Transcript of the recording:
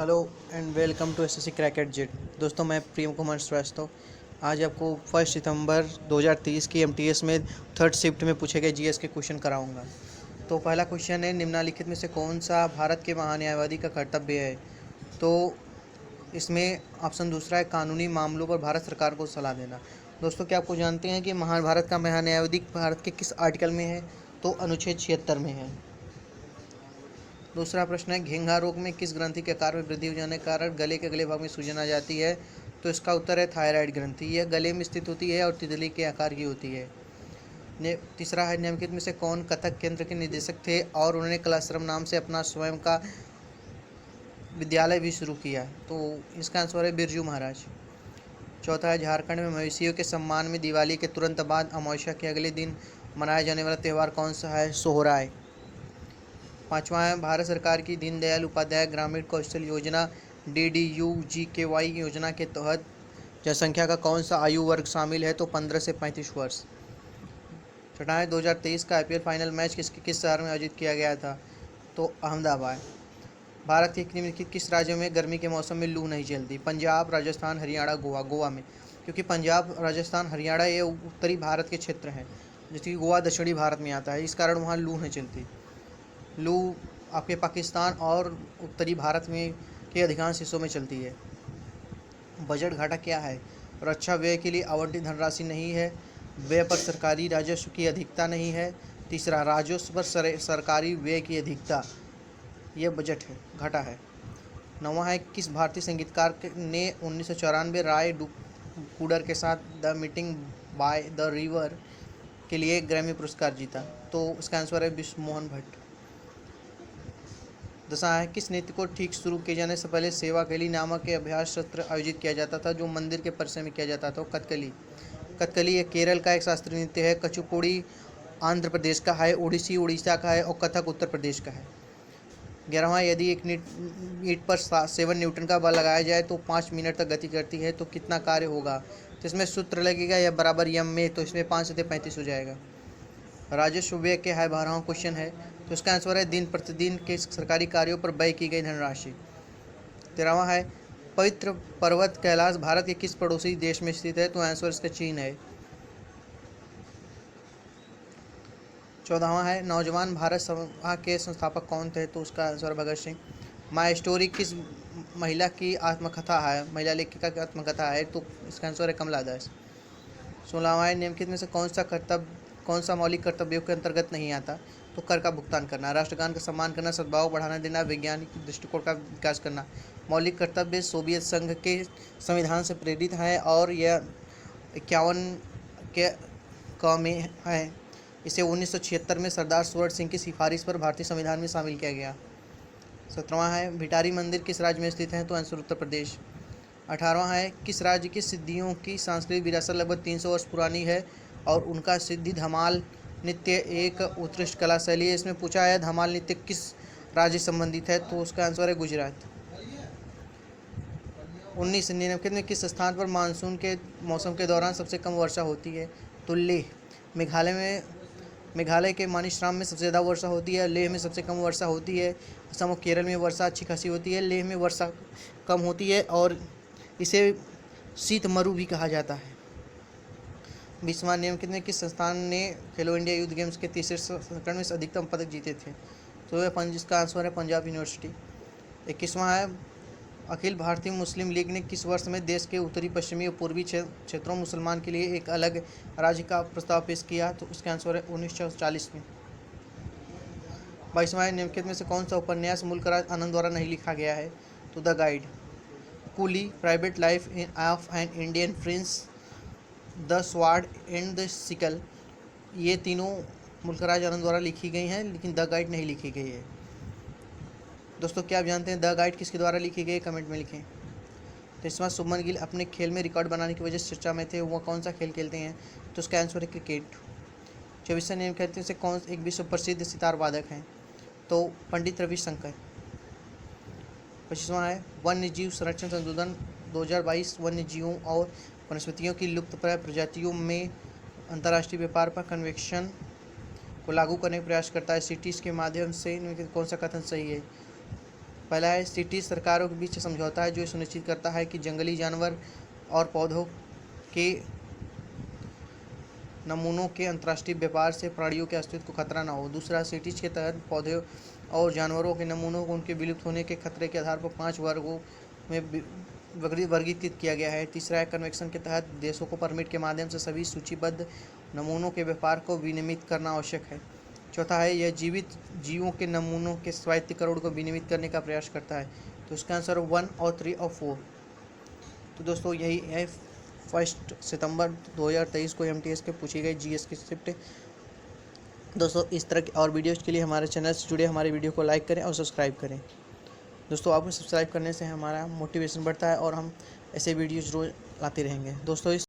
Hello and welcome to SSC crack it jet. दोस्तों, मैं प्रेम कुमार श्रीवास्तव आज आपको 1 सितंबर 2023 की एमटीएस में थर्ड शिफ्ट में पूछे गए जीएस के क्वेश्चन कराऊंगा। तो पहला क्वेश्चन है, निम्नलिखित में से कौन सा भारत के महान्यायवादी का कर्तव्य है? तो इसमें ऑप्शन दूसरा है, कानूनी मामलों पर भारत सरकार को सलाह देना। दोस्तों, क्या आपको जानते हैं कि महाभारत का महान्यायवादी भारत के किस आर्टिकल में है? तो अनुच्छेद 76 में है। दूसरा प्रश्न है, घेंघा रोग में किस ग्रंथि के आकार में वृद्धि हो जाने के कारण गले के अगले भाग में सूजन आ जाती है? तो इसका उत्तर है थायराइड ग्रंथि। यह गले में स्थित होती है और तितली के आकार की होती है। तीसरा है, निम्नलिखित में से कौन कथक केंद्र के निदेशक थे और उन्होंने कलाश्रम नाम से अपना स्वयं का विद्यालय भी शुरू किया? तो इसका आंसर है बिरजू महाराज। चौथा है, झारखंड में मवेशियों के सम्मान में दिवाली के तुरंत बाद अमावस्या के अगले दिन मनाया जाने वाला त्यौहार कौन सा है? सोहराय। पाँचवा है, भारत सरकार की दीनदयाल उपाध्याय ग्रामीण कौशल योजना DDU-GKY योजना के तहत जनसंख्या का कौन सा आयु वर्ग शामिल है? तो 15 से 35 वर्ष। छठा है, 2023 का IPL फाइनल मैच किस शहर में आयोजित किया गया था? तो अहमदाबाद। भारत के निम्नलिखित किस राज्यों में गर्मी के मौसम में लू नहीं चलती? पंजाब, राजस्थान, हरियाणा, गोवा। गोवा में, क्योंकि पंजाब, राजस्थान, हरियाणा ये उत्तरी भारत के क्षेत्र हैं, जबकि गोवा दक्षिणी भारत में आता है, इस कारण वहाँ लू नहीं चलती। लू आपके पाकिस्तान और उत्तरी भारत में के अधिकांश हिस्सों में चलती है। बजट घाटा क्या है? रक्षा व्यय के लिए आवंटित धनराशि नहीं है। व्यय पर सरकारी राजस्व की अधिकता नहीं है। तीसरा, राजस्व पर सरकारी व्यय की अधिकता, यह बजट है, घाटा है। नौवां है, किस भारतीय संगीतकार ने 1994 राय डूकुडर के साथ the meeting by the river के लिए ग्रैमी पुरस्कार जीता? तो इसका आंसर है विश्व मोहन भट्ट। दशा है, किस नृत्य को ठीक शुरू किए जाने से पहले सेवा केली नामक के अभ्यास सत्र आयोजित किया जाता था, जो मंदिर के परिसर में किया जाता था? कथकली। कथकली एक केरल का एक शास्त्रीय नृत्य है। कचुपुड़ी आंध्र प्रदेश का है। ओडिसी उड़ीसा का है और कथक उत्तर प्रदेश का है। 11वां, यदि एक ईंट पर 7 न्यूटन का बल लगाया जाए तो 5 मिनट तक गति करती है, तो कितना कार्य होगा? तो इसमें सूत्र लगेगा या बराबर यम में, तो इसमें 5 से 35 हो जाएगा। राजस्व व्यय के 12वां क्वेश्चन है, तो इसका आंसर है दिन प्रतिदिन के सरकारी कार्यों पर व्यय की गई धनराशि। 13वां है, पवित्र पर्वत कैलाश भारत के किस पड़ोसी देश में स्थित है? तो आंसर इसका चीन है। 14वां है, नौजवान भारत सभा के संस्थापक कौन थे? तो उसका answer Bhagat Singh. My story किस महिला की आत्मकथा है, महिला लेखिका की आत्मकथा है? तो इसका आंसर है कमला दास। 16वां है, निम्नलिखित में से कौन सा मौलिक कर्तव्यों के अंतर्गत नहीं आता? तो कर का भुगतान करना, राष्ट्रगान का सम्मान करना, सद्भाव बढ़ाना देना, वैज्ञानिक दृष्टिकोण का विकास करना। मौलिक कर्तव्य सोवियत संघ के संविधान से प्रेरित है और यह 51 के क में है। इसे 1976 में सरदार सुरवट सिंह की सिफारिश पर भारतीय संविधान में शामिल किया गया। 17वां है, भिटारी मंदिर किस राज्य में स्थित है? तो आंसर उत्तर प्रदेश। 18वां है, किस राज्य की सिद्धियों की सांस्कृतिक विरासत लगभग 300 वर्ष पुरानी है और उनका सिद्धि धमाल नृत्य एक उत्कृष्ट कला शैली है? इसमें पूछा है धमाल नृत्य किस राज्य संबंधित है? तो उसका आंसर है गुजरात। 19, निम्नलिखित में किस स्थान पर मानसून के मौसम के दौरान सबसे कम वर्षा होती है? तो लेह। मेघालय के मानिसराम में सबसे ज़्यादा वर्षा होती है। लेह में सबसे कम वर्षा होती है। असम और केरल में वर्षा अच्छी खासी होती है। लेह में वर्षा कम होती है और इसे शीत मरु भी कहा जाता है। 20वां, निम्नलिखित में किस संस्थान ने खेलो इंडिया यूथ गेम्स के तीसरे संस्करण में अधिकतम पदक जीते थे? तो इसका आंसर है पंजाब यूनिवर्सिटी। 21वां है, अखिल भारतीय मुस्लिम लीग ने किस वर्ष में देश के उत्तरी पश्चिमी और पूर्वी क्षेत्रों मुसलमान के लिए एक अलग राज्य का प्रस्ताव पेश किया? तो इसका आंसर है 1940 में। 22वां, निम्नलिखित में से कौन सा उपन्यास मुल्कराज आनंद द्वारा नहीं लिखा गया है? तो the guide, coolie, private life of an Indian Prince, the sword and the sickle, ये तीनों मुल्कराज आनंद द्वारा लिखी गई हैं, लेकिन द गाइड नहीं लिखी गई है। दोस्तों, क्या आप जानते हैं द गाइड किसके द्वारा लिखी गई? कमेंट में लिखें। 23वां, शुभमन गिल अपने खेल में रिकॉर्ड बनाने की वजह से चर्चा में थे, वह कौन सा खेल खेलते हैं? तो उसका आंसर है क्रिकेट। 24वां, निम्नलिखित में से कौन एक विश्व प्रसिद्ध सितार वादक हैं? तो पंडित रविशंकर। 25वां है, वन्य जीव संरक्षण संशोधन 2022 वन्य जीवों और वनस्पतियों की लुप्तप्राय प्रजातियों में अंतर्राष्ट्रीय व्यापार पर कन्वेंशन को लागू करने का प्रयास करता है। सिटीज़ के माध्यम से कौन सा कथन सही है? पहला है सिटी सरकारों के बीच समझौता है जो सुनिश्चित करता है कि जंगली जानवर और पौधों के नमूनों के अंतर्राष्ट्रीय व्यापार से प्राणियों के अस्तित्व को खतरा न हो। दूसरा, सिटीज के तहत पौधों और जानवरों के नमूनों को उनके विलुप्त होने के खतरे के आधार पर 5 वर्गों में वर्गीकृत किया गया है। तीसरा है, कन्वेंशन के तहत देशों को परमिट के माध्यम से सभी सूचीबद्ध नमूनों के व्यापार को विनियमित करना आवश्यक है। चौथा है, यह जीवित जीवों के नमूनों के स्वायत्तीकरण को विनियमित करने का प्रयास करता है। तो इसका आंसर 1 और 3 और 4। तो दोस्तों यही है 1 सितंबर 2023 को MTS के पूछी गई GS की शिफ्ट। दोस्तों इस तरह की और वीडियोज़ के लिए हमारे चैनल से जुड़े हमारे वीडियो को लाइक करें और सब्सक्राइब करें। दोस्तों आपको सब्सक्राइब करने से हमारा मोटिवेशन बढ़ता है और हम ऐसे वीडियोज़ रोज़ लाते रहेंगे। दोस्तों इस